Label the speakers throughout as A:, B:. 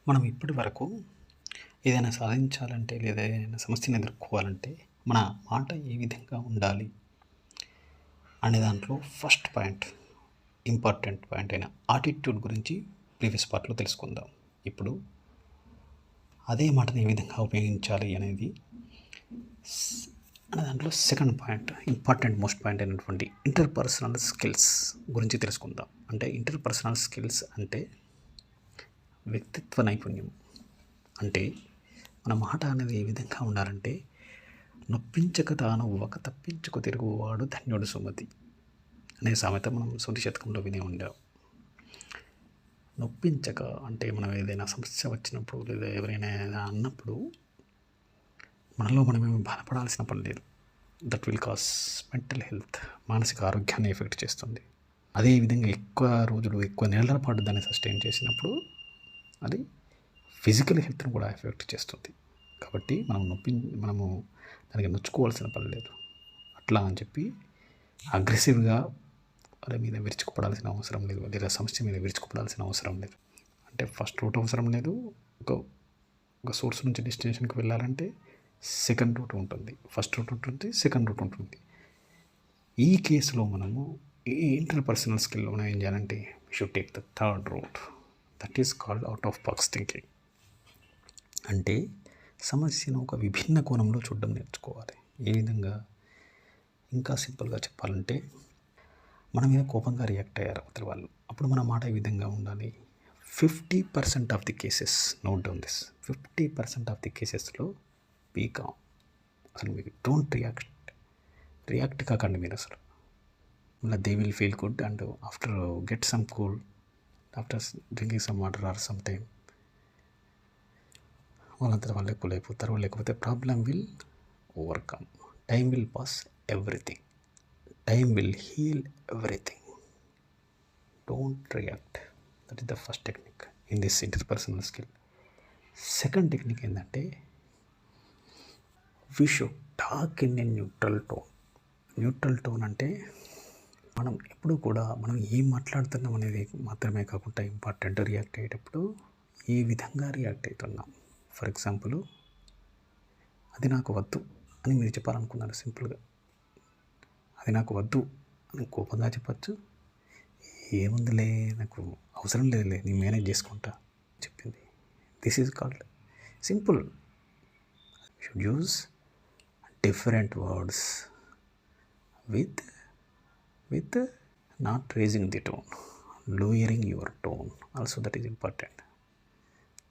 A: మనం ఇప్పటి వరకు ఏదైనా సాధించాలంటే లేదా ఏదైనా సమస్యను ఎదుర్కోవాలంటే మన మాట ఏ విధంగా ఉండాలి అనే దాంట్లో ఫస్ట్ పాయింట్, ఇంపార్టెంట్ పాయింట్ అయిన ఆటిట్యూడ్ గురించి ప్రీవియస్ పార్ట్లో తెలుసుకుందాం. ఇప్పుడు అదే మాటను ఏ విధంగా ఉపయోగించాలి అనేది అనే దాంట్లో second point, important most point అయినటువంటి ఇంటర్పర్సనల్ స్కిల్స్ గురించి తెలుసుకుందాం. అంటే ఇంటర్పర్సనల్ స్కిల్స్ అంటే వ్యక్తిత్వ నైపుణ్యం. అంటే మన మాట అనేది ఏ విధంగా ఉండాలంటే, నొప్పించక తానవ్వక తప్పించుకు తిరుగువాడు ధన్యుడు సుమతి అనే సామెత మనం సొంటి శతకంలో వినే ఉండాం. నొప్పించక అంటే మనం ఏదైనా సమస్య వచ్చినప్పుడు లేదా ఎవరైనా అన్నప్పుడు మనలో మనమేమి బాధపడాల్సిన పని లేదు. That will cause mental health, మానసిక ఆరోగ్యాన్ని ఎఫెక్ట్ చేస్తుంది. అదేవిధంగా ఎక్కువ రోజులు ఎక్కువ నెలల పాటు దాన్ని సస్టైన్ చేసినప్పుడు అది ఫిజికల్ హెల్త్ను కూడా ఎఫెక్ట్ చేస్తుంది. కాబట్టి మనము దానికి నొచ్చుకోవాల్సిన పని లేదు. అట్లా అని చెప్పి అగ్రెసివ్గా వాళ్ళ మీద విరుచుకుపడాల్సిన అవసరం లేదు, లేదా సమస్య మీద విరుచుకుపడాల్సిన అవసరం లేదు. అంటే ఫస్ట్ రూట్ అవసరం లేదు. ఒక సోర్స్ నుంచి డెస్టినేషన్కి వెళ్ళాలంటే సెకండ్ రూట్ ఉంటుంది, ఫస్ట్ రూట్ ఉంటుంది, సెకండ్ రూట్ ఉంటుంది. ఈ కేసులో మనము ఈ ఇంటర్పర్సనల్ స్కిల్ మనం ఏం చేయాలంటే we should take the third root, that is called out of box thinking. అంటే సమస్యను ఒక విభిన్న కోణంలో చూడడం నేర్చుకోవాలి. ఏ విధంగా? ఇంకా సింపుల్గా చెప్పాలంటే, మన మీద కోపంగా రియాక్ట్ అయ్యారు అవతల వాళ్ళు, అప్పుడు మన మాట ఈ విధంగా ఉండాలి. 50% of the cases, note down this, 50% of the కేసెస్లో బీ కామ్. అసలు మీరు డోంట్ రియాక్ట్ కాకండి మీరు అసలు. మళ్ళీ they will feel good and after get some cool, after drinking some water or some time వాళ్ళంతా వాళ్ళే కూల్ అయిపోతారు. లేకపోతే problem will overcome. Time will pass everything. Time will heal everything. Don't react. That is the first technique in this interpersonal skill. Second technique ఏంటంటే, we should talk in a neutral tone. Neutral tone అంటే మనం ఎప్పుడు కూడా మనం ఏం మాట్లాడుతున్నాం అనేది మాత్రమే కాకుండా ఇంపార్టెంట్. రియాక్ట్ అయ్యేటప్పుడు ఏ విధంగా రియాక్ట్ అవుతున్నాం. ఫర్ ఎగ్జాంపుల్, అది నాకు వద్దు అని మీరు చెప్పాలనుకున్నారు. సింపుల్గా అది నాకు వద్దు అని కోపంగా చెప్పచ్చు. ఏముందిలే, నాకు అవసరం లేదులే, నేను మేనేజ్ చేసుకుంటా చెప్పింది. This is called simple. Should use different words with not raising the tone, lowering your tone also, that is important.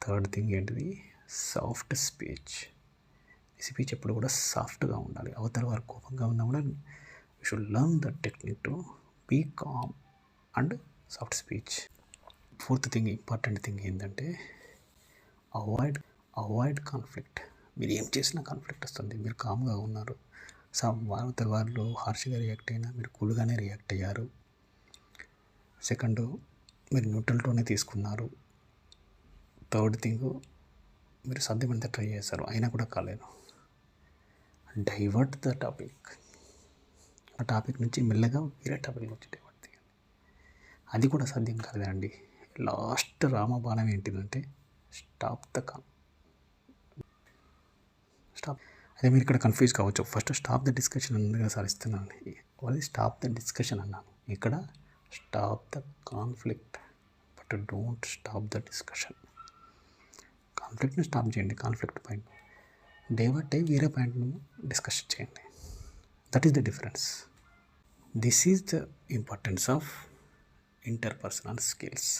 A: Third thing ఏంటిది? Soft speech. ఈ స్పీచ్ ఎప్పుడు కూడా సాఫ్ట్గా ఉండాలి. అవతల వారు కోపంగా ఉన్నా కూడా you should learn the technique to be calm and soft speech. Fourth thing, important thing ఏంటంటే, అవాయిడ్ కాన్ఫ్లిక్ట్. మీరు ఏం చేసినా కాన్ఫ్లిక్ట్ వస్తుంది. మీరు కామ్గా ఉన్నారు, అవతల వాళ్ళు హార్ష్గా రియాక్ట్ అయినా మీరు కూల్గానే రియాక్ట్ అయ్యారు. సెకండ్, మీరు న్యూట్రల్ టోనే తీసుకున్నారు. థర్డ్ థింగ్, మీరు సాధ్యమైనంత ట్రై చేశారు, అయినా కూడా కాలేదు. Divert the topic. ఆ టాపిక్ నుంచి మెల్లగా వేరే టాపిక్ నుంచి డైవర్ట్ చేయండి. అది కూడా సాధ్యం కాలేదండి. లాస్ట్ రామబాణం ఏంటిదంటే, స్టాప్. అదే మీరు ఇక్కడ కన్ఫ్యూజ్ కావచ్చు. ఫస్ట్ స్టాప్ ద డిస్కషన్ అన్నగా సాధిస్తున్నాను. అది స్టాప్ ద డిస్కషన్ అన్నాను. ఇక్కడ stop the conflict, but don't stop the discussion. కాన్ఫ్లిక్ట్ని స్టాప్ చేయండి, కాన్ఫ్లిక్ట్ పాయింట్ డైవర్ట్ అయ్యి వేరే పాయింట్ను డిస్కస్ చేయండి. That is the difference. This is the importance of interpersonal skills.